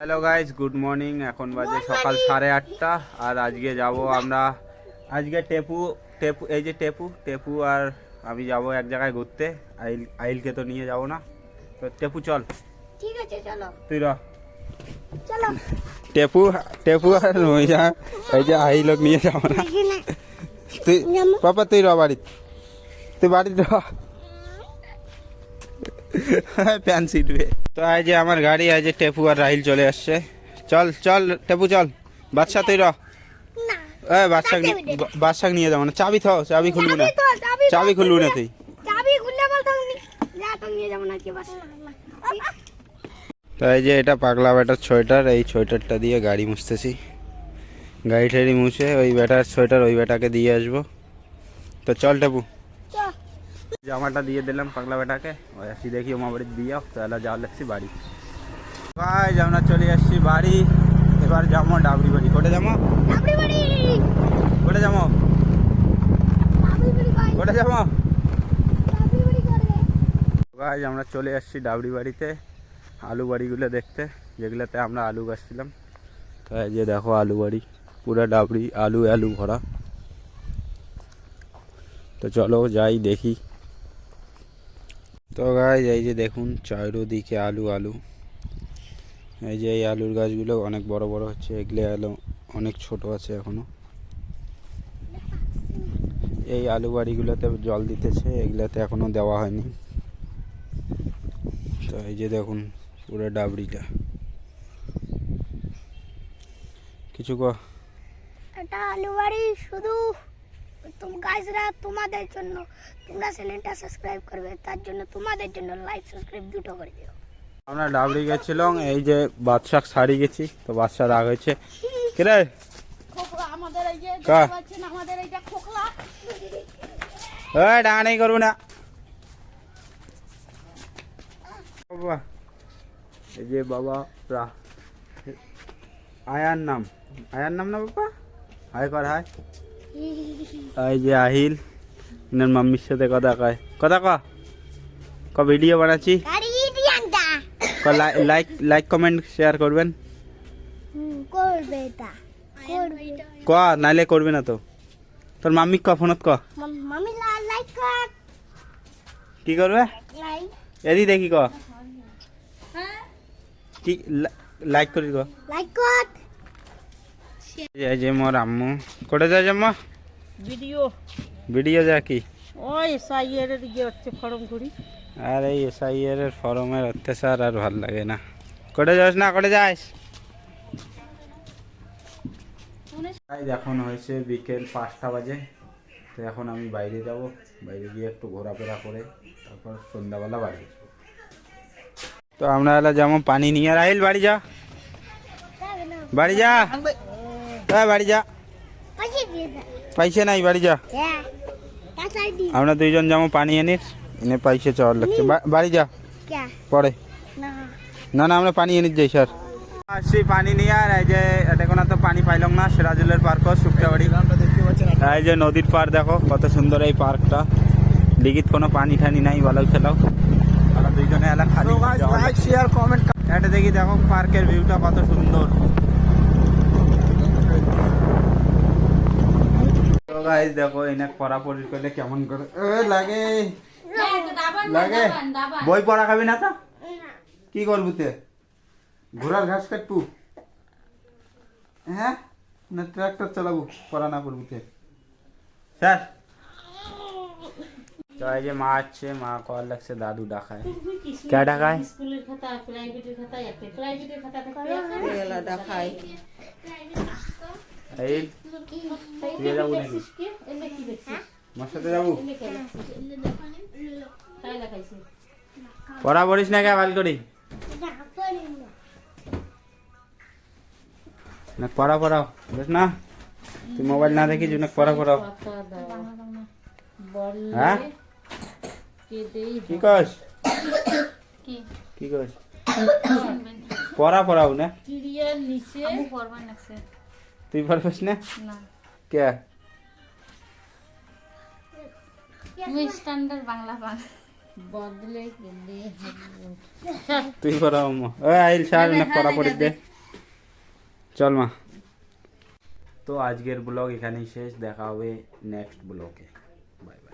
Hello guys, good morning. এখন বাজে সকাল 8:30 আর আজকে যাব আমরা, আজকে টেপু এই যে টেপু আর আমি যাব এক জায়গায় ঘুরতে। আইলকে তো নিয়ে যাব না, তো টেপু চল। ঠিক আছে চলো, তুই র চলো। টেপু আর এই যে আইলক নিয়ে যাব না। তুই পাপা তুই র বাড়ি, তুই বাড়িতে র, প্যান সিটবে। তো এই যে আমার গাড়ি, এই যে টেপু আর রাহিল চলে আসছে। চল চল টেপু চল। বাদশা তুই র, বাদশা নিয়ে যাবো না। চাবি থাও, চাবি খুলবি না, চাবি খুলবি না তুই। চাবি খুললে বলতো যা, তো নিয়ে যাব না কি বাস। তো এই যে এটা পাগলা বেটার সোয়েটার, এই সোয়েটারটা দিয়ে গাড়ি মুছতেছি। গাড়ি ঠাড়ি মুছে ওই বেটার সোয়েটার ওই বেটাকে দিয়ে আসবো। তো চল টেপু, জামাটা দিয়ে দিলাম পাগলা বেটাকে। ওই আসি দেখি ওমা বাড়ি দিয়ে তাহলে যাওয়া লাগছি বাড়ি। ভাই আমরা চলে আসছি বাড়ি। এবার যাবো ডাবরি বাড়ি। কোটে যাবো, কোটে যাবো, কোটে যাবো। ভাই আমরা চলে আসছি ডাবরি বাড়িতে আলু বাড়িগুলো দেখতে, যেগুলোতে আমরা আলু গাছছিলাম। তো এই যে দেখো আলু বাড়ি, পুরো ডাবরি আলু আলু ভরা। তো চলো যাই দেখি। তো গাইজ এই যে দেখুন চারিদিকে আলু আলু। এই যে এই আলুর গাছগুলো অনেক বড় বড় হচ্ছে, এগুলো আলু অনেক ছোট আছে এখনো। এই আলু বাড়িগুলোতে জল দিতেছে, এগুলাতে এখনো দেওয়া হয়নি। তো এই যে দেখুন পুরো ডাবরিটা। কিছু এটা আলু বাড়ি শুধু গাইজরা তোমাদের জন্য। তোমরা চ্যানেলটা সাবস্ক্রাইব করবে, তার জন্য তোমাদের জন্য লাইক সাবস্ক্রাইব দুটো করে দিও। আমরা ডাবরি গেছিলাম, এই যে বাদশাক ছাড়ি গেছি। তো বাদশা রাগ হয়েছে, কিরে আমাদের এই যে আমাদের এইটা খোকলা, ডাঙানি করবো না বাবা। এই যে বাবা আয়ার নাম না বাবা, হাই কর হাই। এই যে আহিল এনার মাম্মির সাথে কথা ক ভিডিও বানাচ্ছি। লাইক কমেন্ট শেয়ার করবেন, করবে এটা ক নাইলে করবে না। তো তোর মাম্মি ক ফোনত ক মামি লাইক কর, কি করবে লাইক এদি দেখি ক কি লাইক করি ক লাইক কর। এই যে মোর আম্মু কোটে যায় জাম্মা ভিডিও যা কি ওই এসআইআর এর দিকে হচ্ছে ফর্ম করি। আর এই এসআইআর এর ফর্মের অত্যাচার আর ভাল লাগে না। কোটে যাস না, কোটে যাস। এখন হয়েছে বিকেল 5টা বাজে। তো এখন আমি বাইরে যাব, বাইরে গিয়ে একটু ঘোরাফেরা করে তারপর সন্ধ্যাবেলা বাড়ি আসবো। তো আমরা এলা যেমন পানি নিয়ে রাহিল বাড়ি যা, বাড়ি যা, বাড়ি যা, পয়সা নাই বাড়ি যা। আমরা দুইজন যেমন পানি এনিস এনে পয়সা চাওয়ার লাগছে, বাড়ি যা পরে। না না আমরা পানি এনে যাই স্যার, আসছি পানি নিয়ে। আর এই যে দেখো না, তো পানি পাইলাম না। সিরাজুলের পার্ক শুক্তাবাড়ি, এই যে নদীর পার দেখো কত সুন্দর এই পার্কটা। দিঘিত কোনো পানি ঠানি নাই, ভালো খেলাও আমরা দুইজনে এলা খালি শেয়ার কমেন্ট। এটা দেখি দেখো পার্কের ভিউটা কত সুন্দর। গাইস দেখো এনে পড়াপড়ি করলে কেমন করে লাগে লাগে। বই পড়া খাবি না তো কি করবু তে, ঘোড়ার ঘাস কাটবু হ্যাঁ না ট্রাক্টর চালাবু, পড়া না করবু তে স্যার। তো এই যে মা আছে, মা কল লাগছে দাদু ডাকায়। কে ডাকায়? স্কুলের খাতা, প্রাইভেটের খাতা, একটা প্রাইভেটের খাতা থাকতে এলা দেখাই। এই তুই যাবো নাকি আমার সাথে যাবো? পড়া পড়িস না কে ভাল করি না, পড়া পড়াও বুঝ না, তুই মোবাইল না দেখি জন্য পড়া পড়াও। হ্যাঁ কি কস, কি কস পড়া পড়াও না, তুই পারবস না কে স্ট্যান্ডার্ড বাংলা বদলে তুই পড়াও। আইল সার না পড়া পড়ি দে। চল মা। তো আজকের ব্লগ এখানেই শেষ, দেখা হবে নেক্সট ব্লগে। Bye bye.